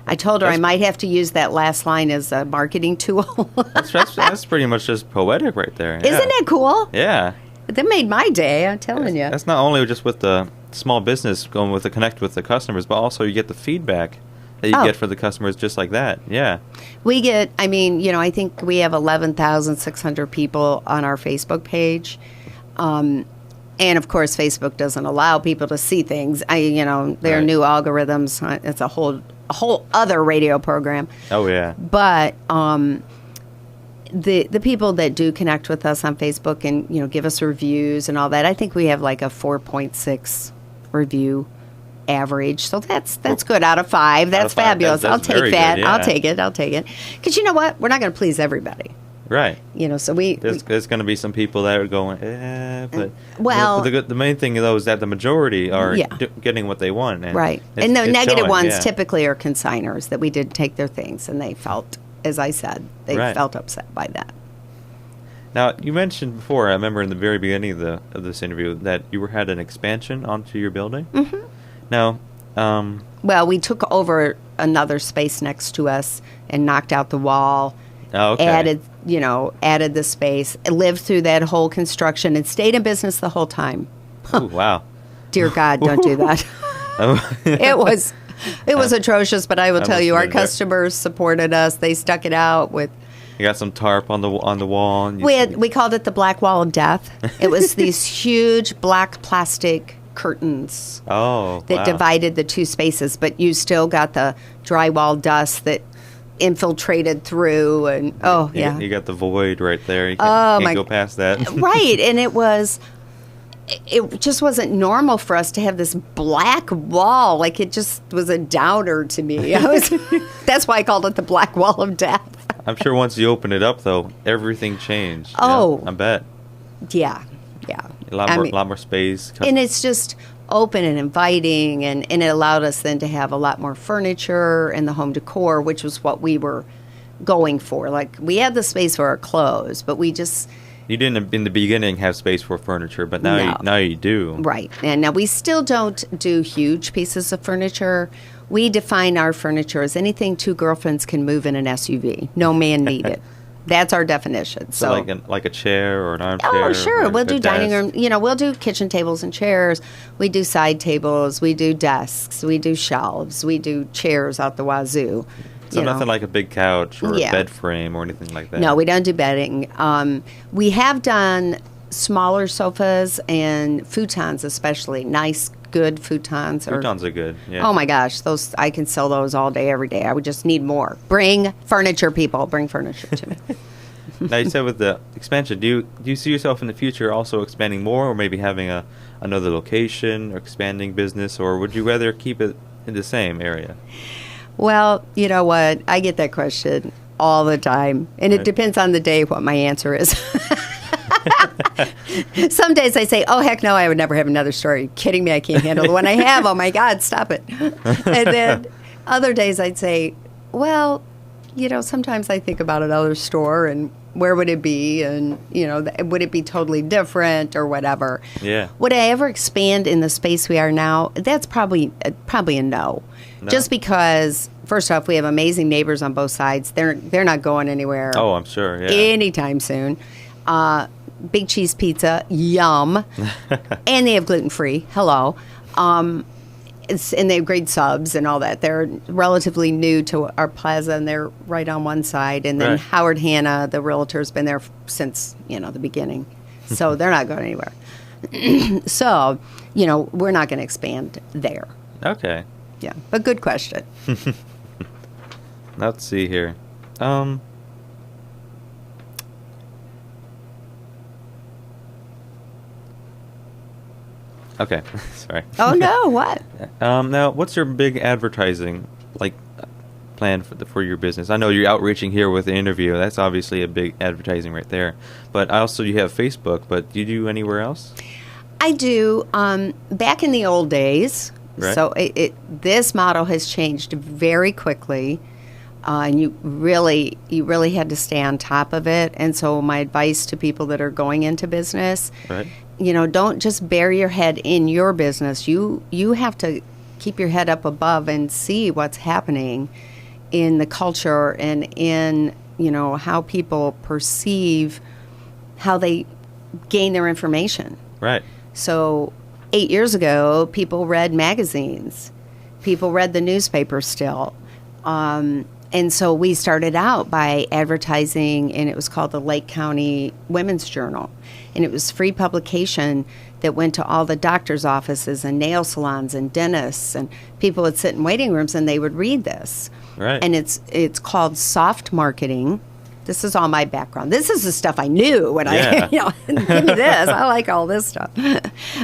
I told her I might have to use that last line as a marketing tool. that's pretty much just poetic right there. Yeah. Isn't it cool? Yeah. That made my day, I'm telling you. That's not only just with the small business going with the connect with the customers, but also you get the feedback that you get for the customers just like that. Yeah. We get, I think we have 11,600 people on our Facebook page. And of course, Facebook doesn't allow people to see things. Their new algorithms. It's a whole other radio program. Oh yeah. But the people that do connect with us on Facebook and give us reviews and all that, I think we have like a 4.6 review average. So that's good out of 5. That's fabulous. I'll take that. Good, yeah. I'll take it. Because you know what? We're not going to please everybody. Right. So there's going to be some people that are going, but well, the main thing though is that the majority are Yeah. getting what they want, and right. And the it's negative showing, ones yeah. typically are consigners that we did take their things, and they felt, as I said, they Right. felt upset by that. Now, you mentioned before, I remember in the very beginning of this interview, that you had an expansion onto your building. Mm-hmm. Now, Well, we took over another space next to us and knocked out the wall. oh, okay. Added the space, lived through that whole construction, and stayed in business the whole time. Ooh, wow. Dear God, don't do that. Oh. It was atrocious, but I will That tell must you, have our been customers supported us. They stuck it out with. You got some tarp on the wall. And We called it the Black Wall of Death. It was these huge black plastic curtains oh, that wow. divided the two spaces, but you still got the drywall dust that infiltrated through, and You got the void right there. You can't go past that. Right, and it just wasn't normal for us to have this black wall. Like, it just was a downer to me. That's why I called it the Black Wall of Death. I'm sure once you open it up, though, everything changed. Oh. I bet. Yeah. A lot more space. And it's just open and inviting, and it allowed us then to have a lot more furniture and the home decor, which was what we were going for. Like, we had the space for our clothes, but we just... You didn't, in the beginning, have space for furniture, but now you do. Right. And now we still don't do huge pieces of furniture. We define our furniture as anything two girlfriends can move in an SUV. No man needed. That's our definition. So like a chair or an armchair? Oh, sure. Or We'll do dining desk? room. We'll do kitchen tables and chairs. We do side tables. We do desks. We do shelves. We do chairs out the wazoo. So nothing like a big couch or Yeah. a bed frame or anything like that? No, we don't do bedding. We have done smaller sofas and futons, especially nice, good futons. Futons are good, yeah. Oh my gosh, those I can sell those all day, every day. I would just need more. Bring furniture, people. Bring furniture to me. Now, you said with the expansion, do you see yourself in the future also expanding more, or maybe having another location or expanding business, or would you rather keep it in the same area? Well, you know what? I get that question all the time, and it depends on the day what my answer is. Some days I say, oh, heck no, I would never have another store. Are you kidding me? I can't handle the one I have. Oh, my God, stop it. And then other days I'd say, well, sometimes I think about another store and where would it be, and, would it be totally different or whatever. Yeah. Would I ever expand in the space we are now? That's probably a no. Just because, first off, we have amazing neighbors on both sides. They're not going anywhere. Oh, I'm sure, yeah. Anytime soon. Big cheese pizza, yum. And they have gluten-free, hello. And they have great subs and all that. They're relatively new to our plaza, and they're right on one side. And then Right. Howard Hanna, the realtor, has been there since, the beginning. So they're not going anywhere. So, we're not going to expand there. Okay. Yeah, but good question. Let's see here. Okay, sorry. Oh, no, what? Now, what's your big advertising plan for your business? I know you're outreaching here with the interview. That's obviously a big advertising right there. But also you have Facebook. But do you do anywhere else? I do. Back in the old days, Right. so this model has changed very quickly, and you really had to stay on top of it. And so my advice to people that are going into business, Right. Don't just bury your head in your business. You have to keep your head up above and see what's happening in the culture and in, how people perceive how they gain their information. Right. So 8 years ago, people read magazines. People read the newspaper still. And so we started out by advertising, and it was called the Lake County Women's Journal. And it was free publication that went to all the doctor's offices and nail salons and dentists, and people would sit in waiting rooms and they would read this. Right. And it's called soft marketing. This is all my background. This is the stuff I knew when Yeah. give me this. I like all this stuff.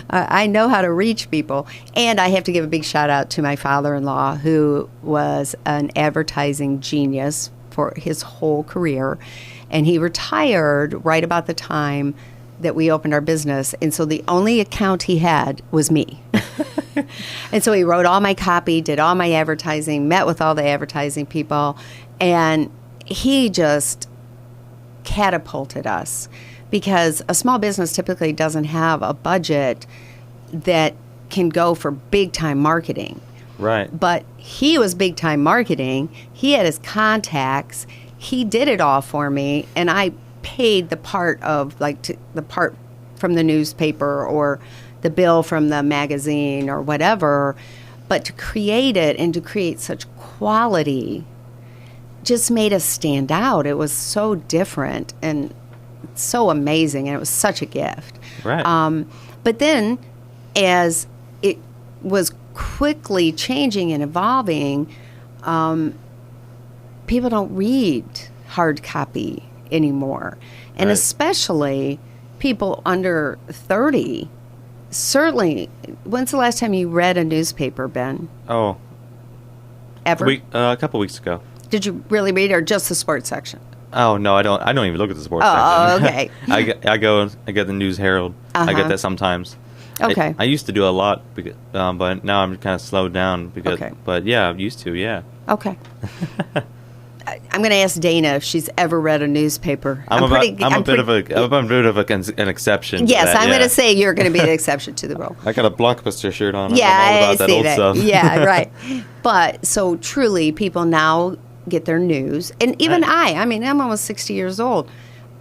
I know how to reach people. And I have to give a big shout out to my father-in-law, who was an advertising genius for his whole career. And he retired right about the time that we opened our business. And so the only account he had was me. And so he wrote all my copy, did all my advertising, met with all the advertising people, and he just catapulted us, because a small business typically doesn't have a budget that can go for big time marketing. Right. But he was big time marketing. He had his contacts. He did it all for me, and I paid the part of the part from the newspaper or the bill from the magazine or whatever. But to create it and to create such quality just made us stand out. It was so different and so amazing, and it was such a gift. Right. But then, as it was quickly changing and evolving, people don't read hard copy anymore. And Right. especially people under 30. Certainly, when's the last time you read a newspaper, Ben? Oh, Ever? a couple weeks ago. Did you really read, or just the sports section? Oh no, I don't. I don't even look at the sports Oh, section. okay. I get the News Herald. I get that sometimes. Okay. I used to do a lot, but now I'm kind of slowed down because. Okay. But yeah, I used to. Yeah. Okay. I'm going to ask Dana if she's ever read a newspaper. I'm a bit of an exception. Yes, to that, I'm yeah. going to say you're going to be the exception to the rule. I got a Blockbuster shirt on. Yeah, I'm all I about that see old that. stuff. Yeah, right. But so truly, people now get their news, and even Right. I mean, I'm almost 60 years old.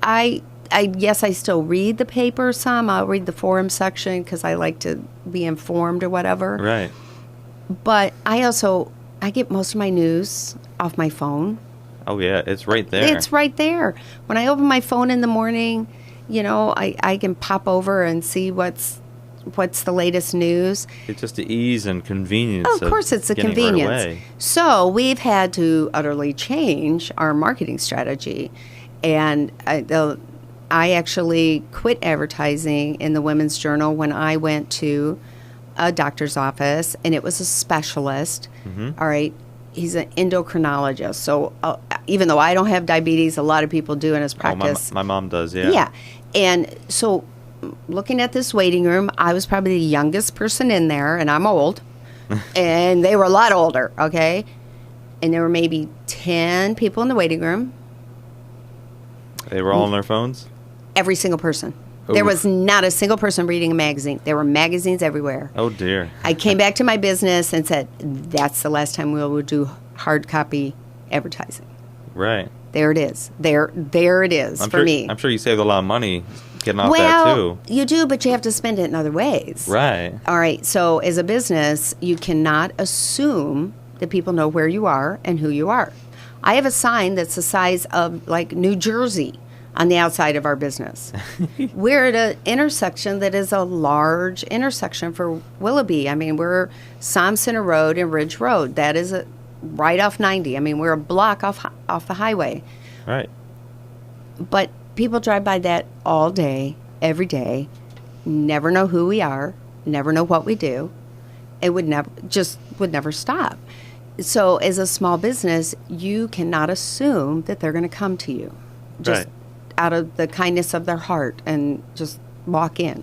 Yes, I still read the paper some. I'll read the forum section because I like to be informed or whatever. Right. But I get most of my news off my phone. Oh yeah, it's right there. It's right there. When I open my phone in the morning, I can pop over and see what's the latest news. It's just the ease and convenience. Oh, of course, it's the getting it convenience. Right away. So we've had to utterly change our marketing strategy, and I actually quit advertising in the Women's Journal when I went to a doctor's office, and it was a specialist. Mm-hmm. All right. He's an endocrinologist. So even though I don't have diabetes, a lot of people do in his practice. My mom does, yeah. Yeah. And so looking at this waiting room, I was probably the youngest person in there, and I'm old. And they were a lot older, okay? And there were maybe 10 people in the waiting room. They were all on their phones? Every single person. There Oof. was not a single person reading a magazine. There were magazines everywhere. Oh, dear. I came back to my business and said, that's the last time we will do hard copy advertising. Right. There it is. There it is me. I'm sure you saved a lot of money getting off that, Well, too. you do, but you have to spend it in other ways. Right. All right. So as a business, you cannot assume that people know where you are and who you are. I have a sign that's the size of, like, New Jersey on the outside of our business. We're at an intersection that is a large intersection for Willoughby. I mean, we're Som Center Road and Ridge Road. That is right off 90. I mean, we're a block off the highway. Right. But people drive by that all day, every day, never know who we are, never know what we do. It would never stop. So as a small business, you cannot assume that they're going to come to you. Just Right. out of the kindness of their heart and just walk in.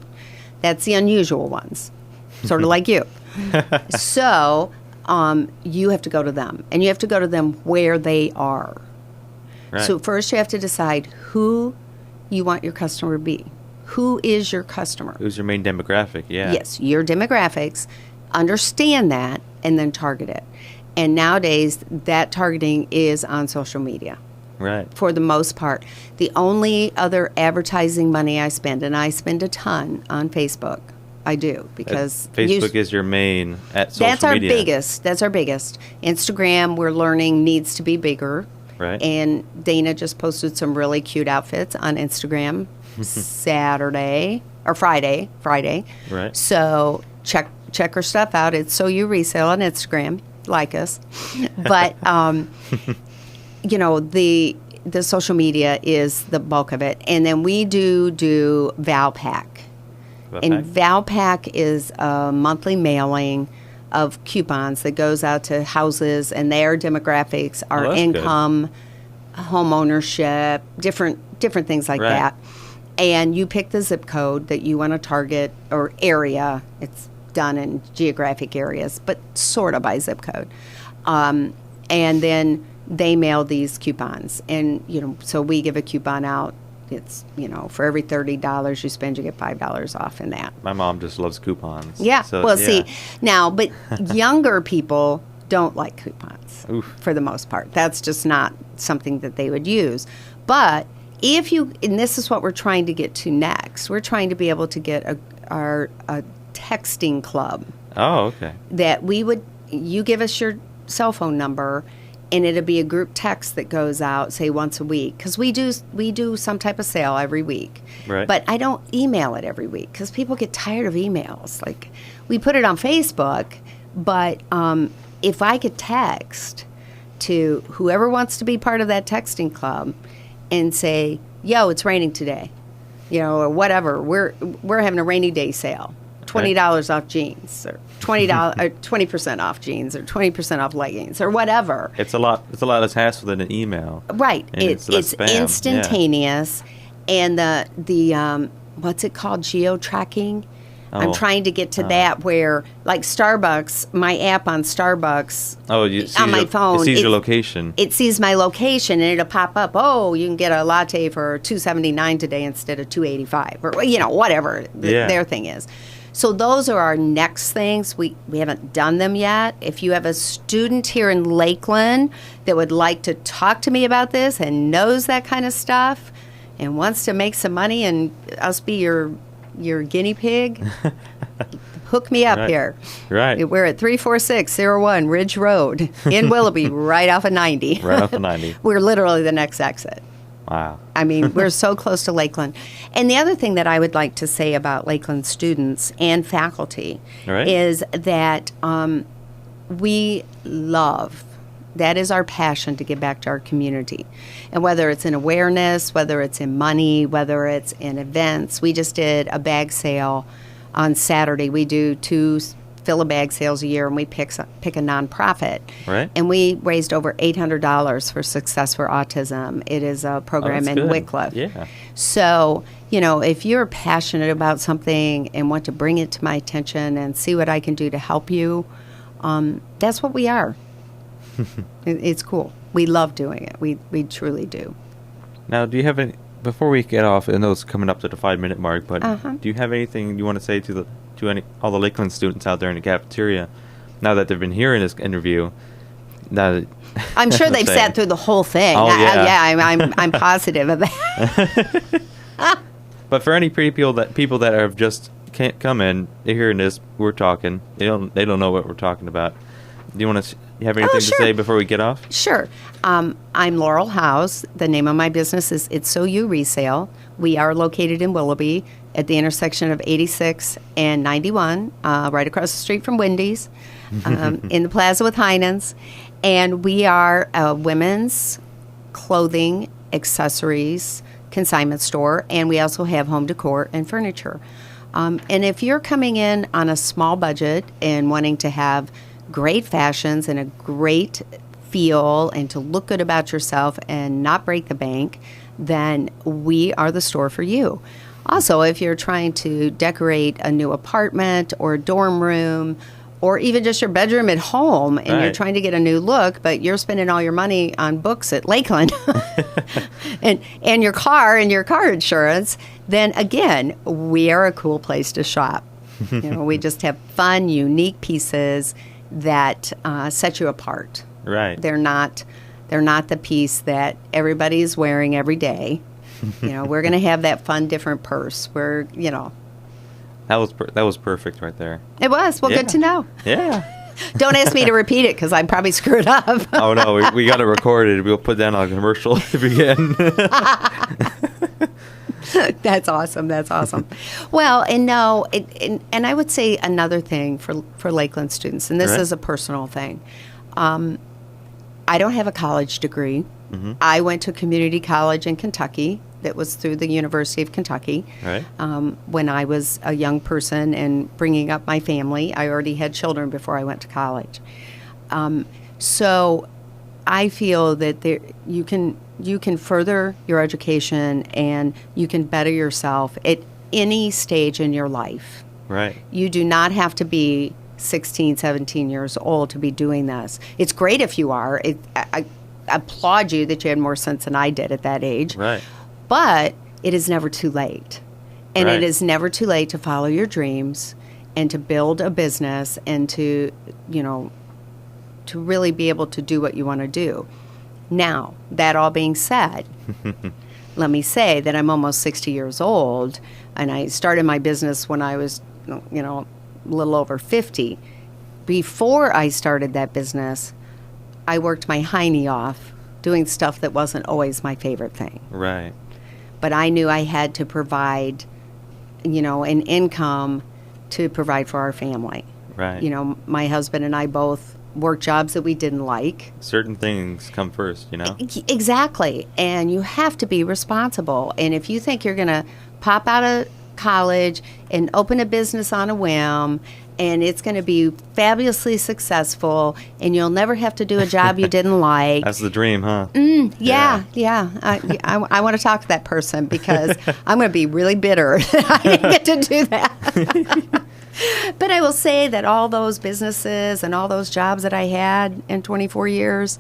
That's the unusual ones, sort of like you. So you have to go to them, and you have to go to them where they are. Right. So first you have to decide who you want your customer to be. Who is your customer? Who's your main demographic? Yeah. Yes, your demographics. Understand that, and then target it. And nowadays, that targeting is on social media. Right. For the most part. The only other advertising money I spend, and I spend a ton on Facebook. I do, because Facebook is your main social that's our media. biggest. That's our biggest. Instagram, we're learning, needs to be bigger. Right. And Dana just posted some really cute outfits on Instagram Saturday or Friday. Right. So check her stuff out. It's So You Resale on Instagram. Like us. But the social media is the bulk of it. And then we do Valpak. And Valpak is a monthly mailing of coupons that goes out to houses, and their demographics are that's income home ownership, different things like Right. that. And you pick the zip code that you want to target or area. It's done in geographic areas, but sort of by zip code. And then they mail these coupons. And, so we give a coupon out. It's, for every $30 you spend, you get $5 off in that. My mom just loves coupons. Yeah. So, Well, yeah. see, now, but younger people don't like coupons Oof. for the most part. That's just not something that they would use. But if you, and this is what we're trying to get to next, we're trying to be able to get a texting club Oh, okay. that you give us your cell phone number, and it'll be a group text that goes out, say, once a week. Because we do some type of sale every week. Right. But I don't email it every week because people get tired of emails. Like, we put it on Facebook, but if I could text to whoever wants to be part of that texting club and say, yo, it's raining today, or whatever, we're having a rainy day sale. $20 off jeans, or $20 or 20% off jeans, or 20% off leggings, or whatever. It's a lot less hassle than an email. Right. And it's less spam. Instantaneous, and the what's it called? Geo-tracking. I'm Oh. trying to get to that where, like Starbucks, my app on Starbucks Oh, you see on my phone, It sees your location. It sees my location, and it'll pop up. Oh, you can get a latte for $2.79 today instead of $2.85, or whatever Yeah. their thing is. So those are our next things. We haven't done them yet. If you have a student here in Lakeland that would like to talk to me about this and knows that kind of stuff and wants to make some money and us be your guinea pig, hook me up Right. here. Right. We're at 34601 Ridge Road in Willoughby, right off of 90. Right off of 90. We're literally the next exit. Wow. I mean, we're so close to Lakeland. And the other thing that I would like to say about Lakeland students and faculty All right. is that we love, that is our passion, to give back to our community. And whether it's in awareness, whether it's in money, whether it's in events. We just did a bag sale on Saturday. We do 2 fill-a-bag sales a year, and we pick a nonprofit. Right. And we raised over $800 for Success for Autism. It is a program that's in good. Wycliffe. Yeah. So, if you're passionate about something and want to bring it to my attention and see what I can do to help you, that's what we are. It's cool. We love doing it. We truly do. Now, do you have any, before we get off, I know it's coming up to the 5-minute mark, but Uh-huh. do you have anything you want to say to all the Lakeland students out there in the cafeteria now that they've been hearing this interview? Now that, I'm sure they've saying- sat through the whole thing. Oh, yeah. I'm positive of that. But for any people that have just can't come in, they're hearing this, we're talking, they don't know what we're talking about. Do you want to have anything sure. to say before we get off? Sure. I'm Laurel House. The name of my business is It's So You Resale. We are located in Willoughby at the intersection of 86 and 91, right across the street from Wendy's, in the plaza with Heinen's. And we are a women's clothing, accessories, consignment store, and we also have home decor and furniture. And if you're coming in on a small budget and wanting to have great fashions and a great feel and to look good about yourself and not break the bank, then we are the store for you. Also, if you're trying to decorate a new apartment or dorm room or even just your bedroom at home and you're Right. trying to get a new look, but you're spending all your money on books at Lakeland and your car insurance, then again, we are a cool place to shop. We just have fun, unique pieces that set you apart. Right. They're not the piece that everybody's wearing every day. We're going to have that fun, different purse. That was perfect right there. It was. Well, Yeah. good to know. Yeah. Don't ask me to repeat it because I probably screwed up. Oh no, we got it recorded. We'll put that on a commercial again. That's awesome. That's awesome. Well, and no, and I would say another thing for Lakeland students, and this Right. is a personal thing. I don't have a college degree. Mm-hmm. I went to community college in Kentucky that was through the University of Kentucky. Right. When I was a young person and bringing up my family, I already had children before I went to college. So I feel that you can further your education and you can better yourself at any stage in your life. Right. You do not have to be 16, 17 years old to be doing this. It's great if you are. I applaud you that you had more sense than I did at that age. Right. But it is never too late. And Right. it is never too late to follow your dreams and to build a business and to really be able to do what you want to do. Now, that all being said, let me say that I'm almost 60 years old, and I started my business when I was, a little over 50. Before I started that business, I worked my hiney off doing stuff that wasn't always my favorite thing. Right. But I knew I had to provide, an income to provide for our family. Right. My husband and I both worked jobs that we didn't like. Certain things come first, Exactly. And you have to be responsible. And if you think you're going to pop out of college and open a business on a whim, and it's going to be fabulously successful, and you'll never have to do a job you didn't like. That's the dream, huh? Yeah. I want to talk to that person because I'm going to be really bitter that I didn't get to do that. But I will say that all those businesses and all those jobs that I had in 24 years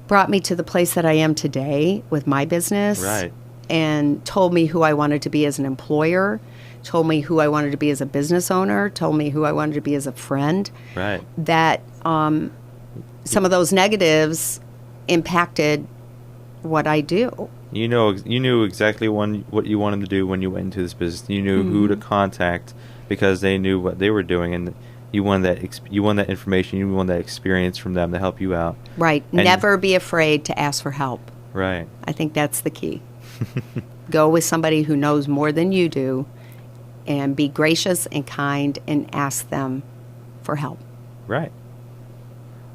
brought me to the place that I am today with my business. Right. And told me who I wanted to be as an employer, told me who I wanted to be as a business owner, told me who I wanted to be as a friend. Right. That some of those negatives impacted what I do. You knew exactly what you wanted to do when you went into this business. You knew who to contact because they knew what they were doing, and you wanted that information. You wanted that experience from them to help you out. Right. And never be afraid to ask for help. Right. I think that's the key. Go with somebody who knows more than you do, and be gracious and kind and ask them for help. Right.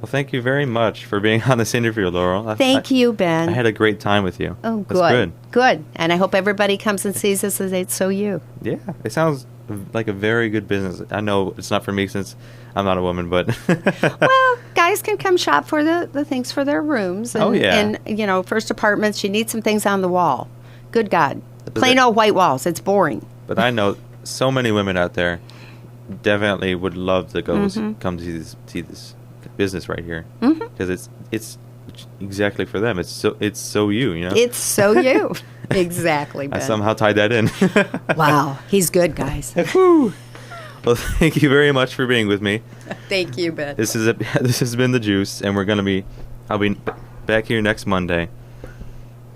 Well, thank you very much for being on this interview, Laurel. Thank you, Ben. I had a great time with you. Oh, That's good. Good. And I hope everybody comes and sees this as it's so you. Yeah, it sounds like a very good business. I know it's not for me since I'm not a woman, but well, guys can come shop for the things for their rooms. And, oh, yeah. And, first apartments, you need some things on the wall. Good God. Plain old white walls. It's boring. But I know so many women out there definitely would love to go come to see this business right here because it's exactly for them. It's so you. It's so you. Exactly, Ben. I somehow tied that in. Wow, he's good, guys. Whew. Well, thank you very much for being with me. Thank you, Ben. This has been The Juice, and I'll be back here next Monday.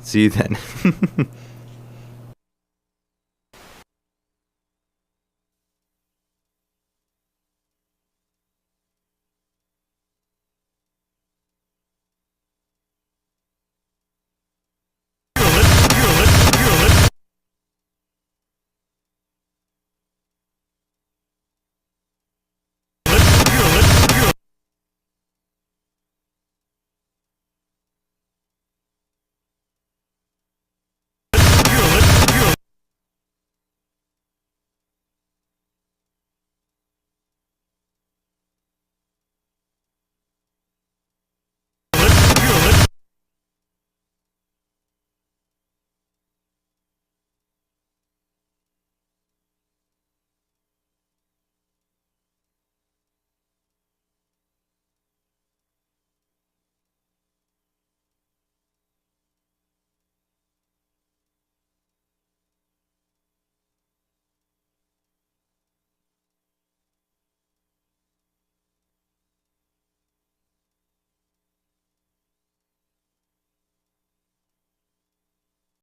See you then.